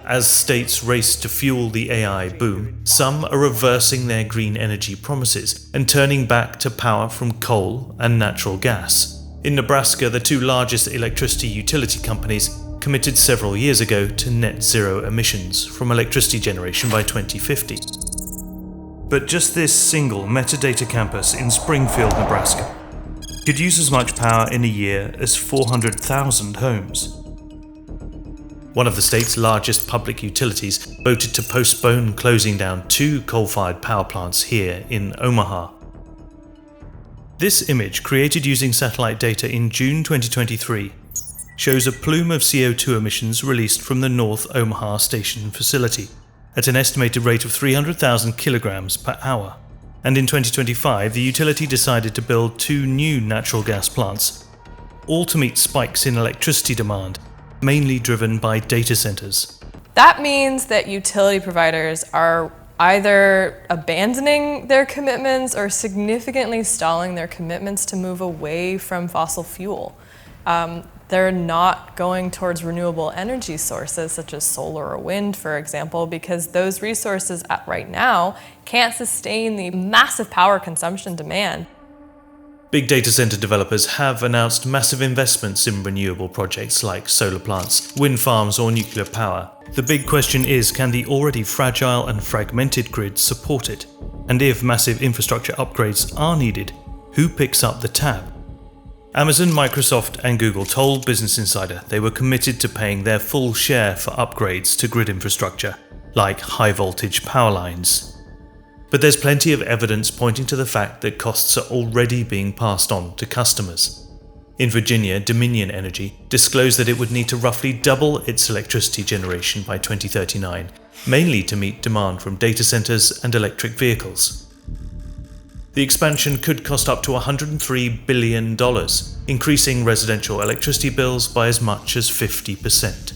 As states race to fuel the AI boom, some are reversing their green energy promises and turning back to power from coal and natural gas. In Nebraska, the two largest electricity utility companies committed several years ago to net zero emissions from electricity generation by 2050. But just this single metadata campus in Springfield, Nebraska, could use as much power in a year as 400,000 homes. One of the state's largest public utilities voted to postpone closing down 2 coal-fired power plants here in Omaha. This image, created using satellite data in June 2023, shows a plume of CO2 emissions released from the North Omaha Station facility at an estimated rate of 300,000 kilograms per hour. And in 2025, the utility decided to build 2 new natural gas plants, all to meet spikes in electricity demand, mainly driven by data centers. That means that utility providers are either abandoning their commitments or significantly stalling their commitments to move away from fossil fuel. They're not going towards renewable energy sources such as solar or wind, for example, because those resources right now can't sustain the massive power consumption demand. Big data center developers have announced massive investments in renewable projects like solar plants, wind farms, or nuclear power. The big question is, can the already fragile and fragmented grid support it? And if massive infrastructure upgrades are needed, who picks up the tab? Amazon, Microsoft, and Google told Business Insider they were committed to paying their full share for upgrades to grid infrastructure, like high-voltage power lines. But there's plenty of evidence pointing to the fact that costs are already being passed on to customers. In Virginia, Dominion Energy disclosed that it would need to roughly double its electricity generation by 2039, mainly to meet demand from data centers and electric vehicles. The expansion could cost up to $103 billion, increasing residential electricity bills by as much as 50%.